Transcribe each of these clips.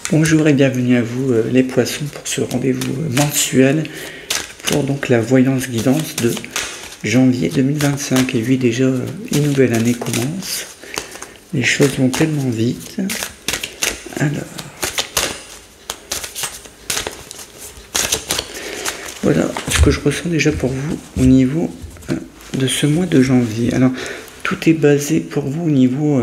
Bonjour et bienvenue à vous les poissons pour ce rendez-vous mensuel pour donc la voyance guidance de janvier 2025. Et oui, déjà une nouvelle année commence, les choses vont tellement vite. Alors, voilà ce que je ressens déjà pour vous au niveau de ce mois de janvier. Alors, tout est basé pour vous au niveau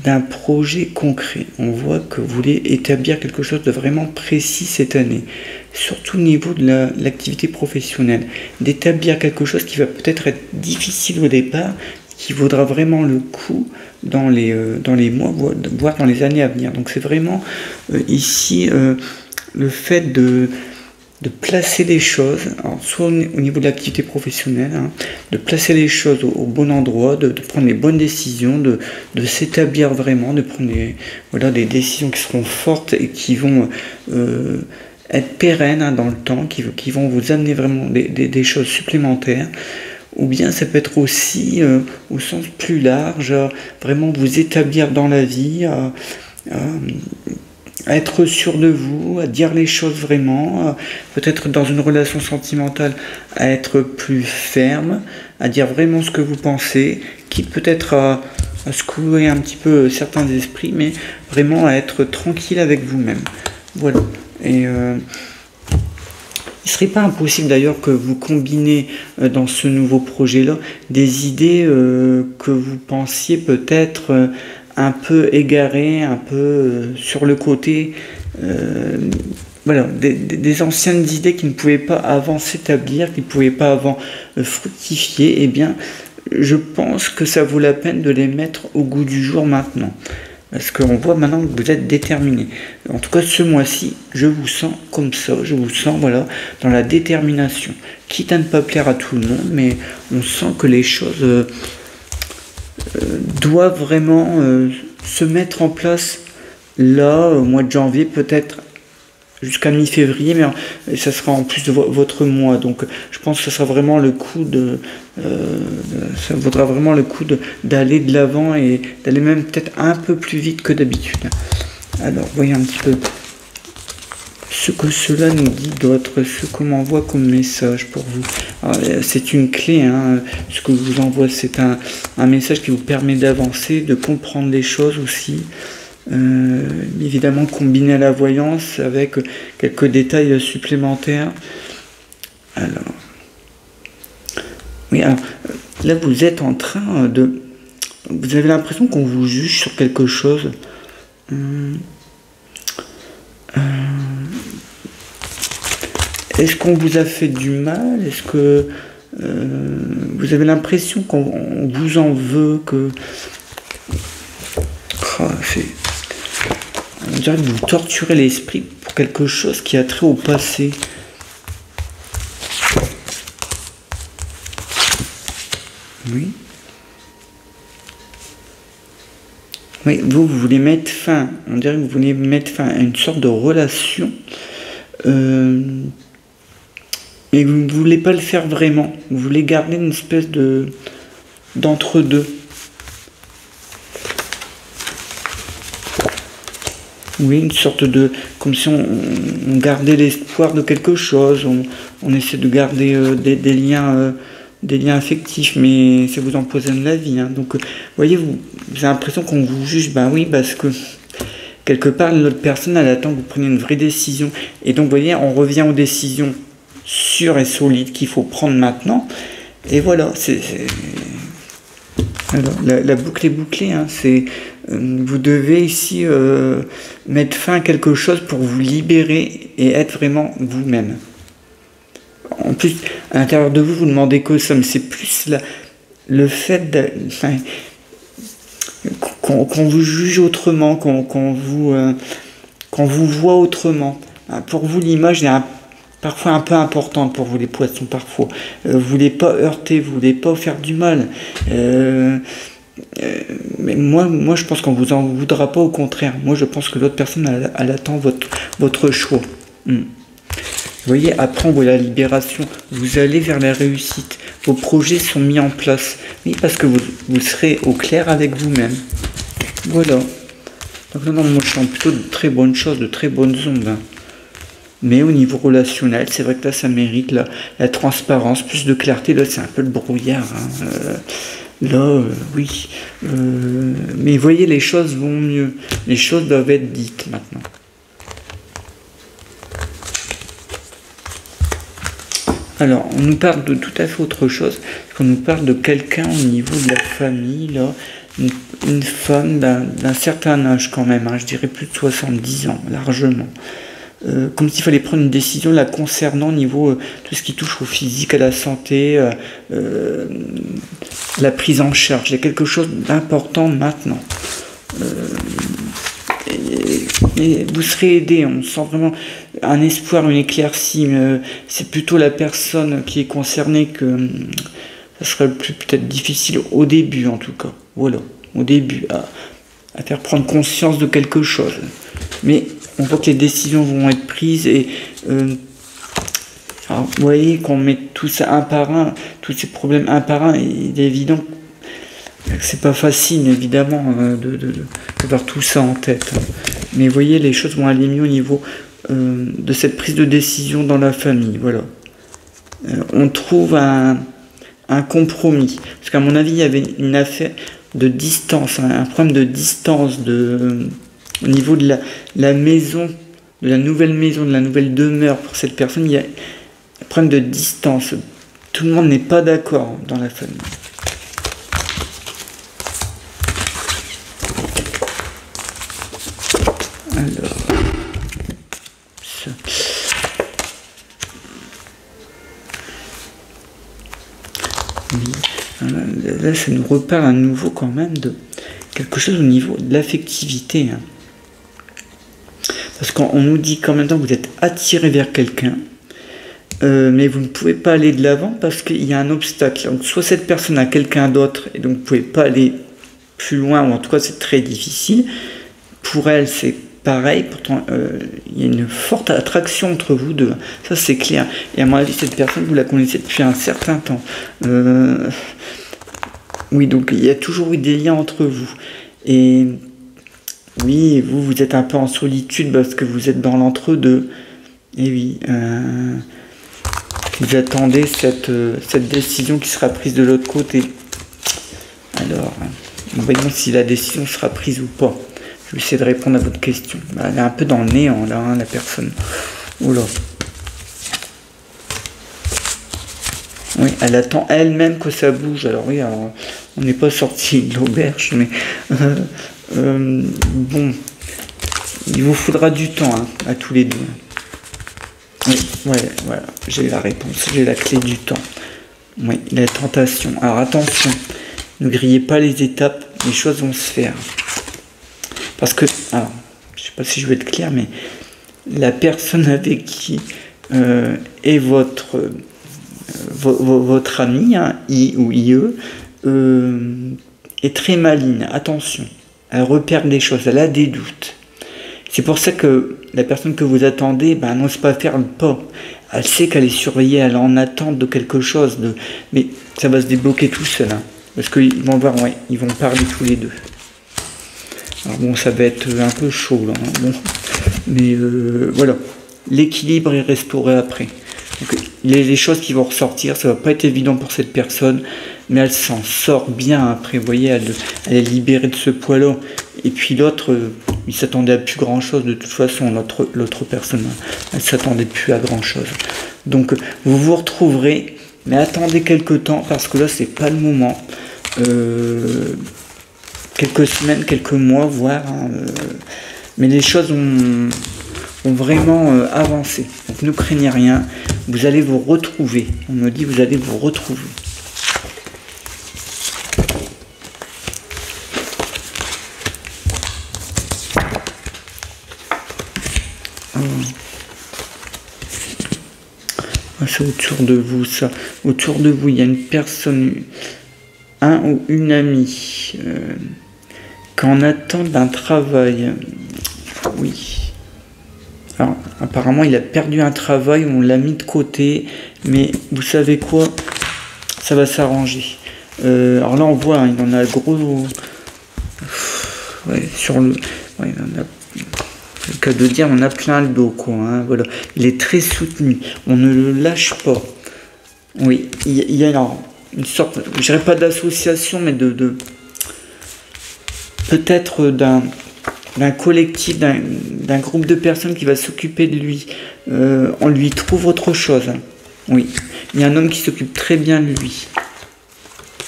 d'un projet concret. On voit que vous voulez établir quelque chose de vraiment précis cette année, surtout au niveau de l'activité professionnelle. D'établir quelque chose qui va peut-être être difficile au départ, qui vaudra vraiment le coup dans les mois, voire dans les années à venir. Donc c'est vraiment ici le fait de placer les choses, alors soit au niveau de l'activité professionnelle, de placer les choses au bon endroit, de prendre les bonnes décisions, de s'établir vraiment, de prendre des décisions qui seront fortes et qui vont être pérennes dans le temps, qui vont vous amener vraiment des choses supplémentaires. Ou bien ça peut être aussi au sens plus large, vraiment vous établir dans la vie, à être sûr de vous, à dire les choses vraiment, peut-être dans une relation sentimentale, à être plus ferme, à dire vraiment ce que vous pensez, quitte peut-être à secouer un petit peu certains esprits, mais vraiment à être tranquille avec vous-même. Voilà. Et il ne serait pas impossible d'ailleurs que vous combinez dans ce nouveau projet-là des idées que vous pensiez peut-être un peu égaré, un peu sur le côté, des anciennes idées qui ne pouvaient pas avant s'établir, qui ne pouvaient pas avant fructifier. Eh bien, je pense que ça vaut la peine de les mettre au goût du jour maintenant. Parce qu'on voit maintenant que vous êtes déterminé. En tout cas, ce mois-ci, je vous sens comme ça. Je vous sens, dans la détermination. Quitte à ne pas plaire à tout le monde, mais on sent que les choses doivent vraiment se mettre en place là, au mois de janvier, peut-être jusqu'à mi-février, mais ça sera en plus de votre mois. Donc je pense que ça sera vraiment le coup ça vaudra vraiment le coup d'aller de l'avant et d'aller même peut-être un peu plus vite que d'habitude. Alors, voyons un petit peu ce que cela nous dit d'autre, ce qu'on m'envoie comme message pour vous. C'est une clé, ce que je vous envoie, c'est un message qui vous permet d'avancer, de comprendre les choses aussi. Évidemment combiné à la voyance avec quelques détails supplémentaires. Alors, oui, alors là vous êtes en train vous avez l'impression qu'on vous juge sur quelque chose. Est-ce qu'on vous a fait du mal? Est-ce que vous avez l'impression qu'on vous en veut, que on dirait que vous torturez l'esprit pour quelque chose qui a trait au passé. Oui. Oui, vous voulez mettre fin, on dirait que vous voulez mettre fin à une sorte de relation, mais vous ne voulez pas le faire vraiment. Vous voulez garder une espèce d'entre-deux. Oui, une sorte de... comme si on gardait l'espoir de quelque chose, on essaie de garder des liens affectifs, mais ça vous empoisonne la vie. Donc, voyez, vous avez l'impression qu'on vous juge, oui, parce que quelque part, l'autre personne, elle attend que vous preniez une vraie décision. Et donc, vous voyez, on revient aux décisions sûres et solides qu'il faut prendre maintenant. Et voilà, alors, la boucle est bouclée, vous devez ici mettre fin à quelque chose pour vous libérer et être vraiment vous-même. En plus, à l'intérieur de vous, vous demandez que ça, mais c'est plus le fait qu'on vous juge autrement, qu'on vous voit autrement. Pour vous, l'image est parfois un peu importante pour vous, les poissons, parfois. Vous voulez pas heurter, vous voulez pas faire du mal. Mais moi, je pense qu'on vous en voudra pas, au contraire. Moi, je pense que l'autre personne, elle attend votre choix. Vous voyez, après, on voit la libération. Vous allez vers la réussite. Vos projets sont mis en place. Oui, parce que vous serez au clair avec vous-même. Voilà. Donc non, moi je sens plutôt de très bonnes choses, de très bonnes ondes. Hein. Mais au niveau relationnel, c'est vrai que là ça mérite la transparence, plus de clarté. Là c'est un peu le brouillard. Hein. Là, oui. Mais voyez, les choses vont mieux. Les choses doivent être dites maintenant. Alors, on nous parle de tout à fait autre chose. On nous parle de quelqu'un au niveau de la famille, là. Une femme d'un certain âge quand même, hein, je dirais plus de 70 ans, largement. Comme s'il fallait prendre une décision la concernant au niveau tout ce qui touche au physique, à la santé, la prise en charge. Il y a quelque chose d'important maintenant. Et vous serez aidé, on sent vraiment un espoir, une éclaircie. C'est plutôt la personne qui est concernée que ça sera le plus peut-être difficile au début en tout cas. Voilà, au début, à faire prendre conscience de quelque chose. Mais on voit que les décisions vont être prises et alors, vous voyez qu'on met tout ça un par un, tous ces problèmes un par un, et il est évident que c'est pas facile évidemment d'avoir tout ça en tête. Mais vous voyez, les choses vont aller mieux au niveau de cette prise de décision dans la famille. Voilà. On trouve un compromis. Parce qu'à mon avis, il y avait une affaire de distance, un problème de distance au niveau de la maison, de la nouvelle maison, de la nouvelle demeure pour cette personne. Il y a un problème de distance. Tout le monde n'est pas d'accord dans la famille. Alors, ça. Oui. Là, ça nous reparle à nouveau quand même de quelque chose au niveau de l'affectivité. Hein. Parce qu'on nous dit qu'en même temps vous êtes attiré vers quelqu'un, mais vous ne pouvez pas aller de l'avant parce qu'il y a un obstacle. Donc soit cette personne a quelqu'un d'autre et donc vous ne pouvez pas aller plus loin, ou en tout cas c'est très difficile. Pour elle c'est pareil, pourtant il y a une forte attraction entre vous deux, ça c'est clair. Et à mon avis cette personne vous la connaissez depuis un certain temps. Oui, donc il y a toujours eu des liens entre vous. Et oui, vous êtes un peu en solitude parce que vous êtes dans l'entre-deux. Et oui, vous attendez cette décision qui sera prise de l'autre côté. Alors, voyons si la décision sera prise ou pas. Je vais essayer de répondre à votre question. Elle est un peu dans le néant, là, hein, la personne. Oula. Oui, elle attend elle-même que ça bouge. Alors oui, alors, on n'est pas sorti de l'auberge, mais bon, il vous faudra du temps hein, à tous les deux. Oui, ouais, voilà, j'ai la réponse, j'ai la clé du temps. Oui, la tentation. Alors attention, ne grillez pas les étapes, les choses vont se faire. Parce que, alors, je sais pas si je vais être clair, mais la personne avec qui est votre ami, hein, I ou IE, est très maligne, attention, elle repère des choses, elle a des doutes. C'est pour ça que la personne que vous attendez n'ose pas faire le pas. Elle sait qu'elle est surveillée, elle est en attente de quelque chose, mais ça va se débloquer tout seul, hein, parce qu'ils vont voir, ouais, ils vont parler tous les deux. Alors bon, ça va être un peu chaud, là, hein, bon. Mais voilà, l'équilibre est restauré après. Donc, les choses qui vont ressortir, ça va pas être évident pour cette personne, mais elle s'en sort bien après. Vous voyez, elle est libérée de ce poids-là. Et puis l'autre, il s'attendait à plus grand-chose de toute façon. L'autre personne, elle s'attendait plus à grand-chose. Donc vous vous retrouverez, mais attendez quelques temps parce que là c'est pas le moment. Quelques semaines, quelques mois, voire. Hein, mais les choses ont vraiment avancé. Donc ne craignez rien, vous allez vous retrouver. On me dit vous allez vous retrouver. C'est autour de vous, ça. Autour de vous, il y a une personne, un ou une amie, qu'en attente d'un travail. Oui. Alors, apparemment, il a perdu un travail, on l'a mis de côté, mais vous savez quoi? Ça va s'arranger. Alors là, on voit, hein, il en a gros... Ouais, Ouais, c'est le cas de dire, on a plein le dos, quoi. Hein, voilà. Il est très soutenu. On ne le lâche pas. Oui, il y a une sorte, je dirais pas d'association, mais peut-être d'un collectif, d'un groupe de personnes qui va s'occuper de lui. On lui trouve autre chose. Hein. Oui, il y a un homme qui s'occupe très bien de lui,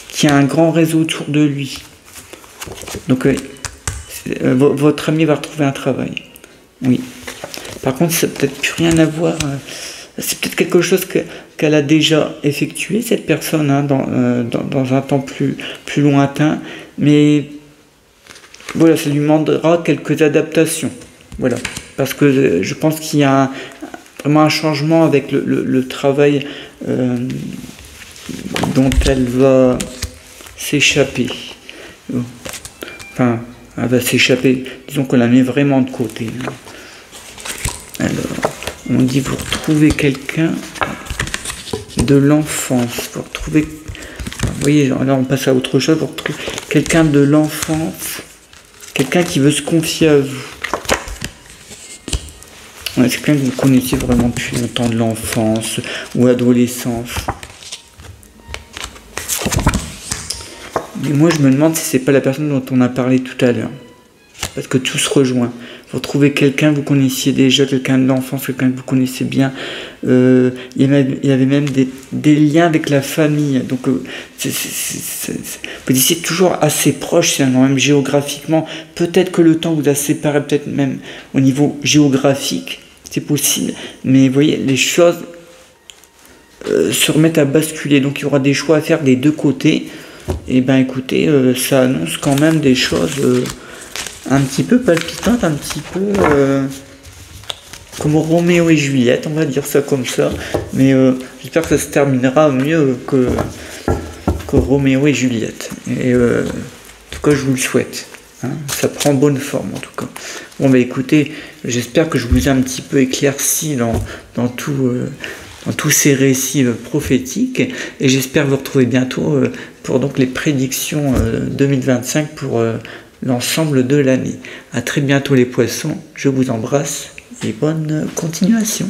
qui a un grand réseau autour de lui. Donc, votre ami va retrouver un travail. Oui. Par contre, ça n'a peut-être plus rien à voir. C'est peut-être quelque chose qu'elle a déjà effectué, cette personne, hein, dans un temps plus lointain. Mais voilà, ça lui demandera quelques adaptations. Voilà. Parce que je pense qu'il y a vraiment un changement avec le travail dont elle va s'échapper. Enfin, elle va s'échapper. Disons qu'on la met vraiment de côté. Hein. Alors, on dit vous retrouvez quelqu'un de l'enfance. Vous retrouvez, vous voyez, là on passe à autre chose. Vous retrouvez quelqu'un de l'enfance, quelqu'un qui veut se confier à vous. Ouais, c'est quelqu'un que vous connaissez vraiment depuis longtemps, de l'enfance ou adolescence. Mais moi je me demande si c'est pas la personne dont on a parlé tout à l'heure. Parce que tout se rejoint. Vous retrouvez quelqu'un que vous connaissiez déjà, quelqu'un de l'enfance, quelqu'un que vous connaissez bien. Il y avait même des liens avec la famille. Donc, vous étiez toujours assez proche, même géographiquement. Peut-être que le temps vous a séparé, peut-être même au niveau géographique, c'est possible. Mais vous voyez, les choses se remettent à basculer. Donc, il y aura des choix à faire des deux côtés. Et ben, écoutez, ça annonce quand même des choses... un petit peu palpitante, un petit peu comme Roméo et Juliette, on va dire ça comme ça. Mais j'espère que ça se terminera mieux que Roméo et Juliette. Et en tout cas, je vous le souhaite. Hein. Ça prend bonne forme, en tout cas. Bon, bah écoutez, j'espère que je vous ai un petit peu éclairci dans tous ces récits prophétiques. Et j'espère vous retrouver bientôt pour donc les prédictions 2025 pour... l'ensemble de l'année. À très bientôt les poissons, je vous embrasse et bonne continuation.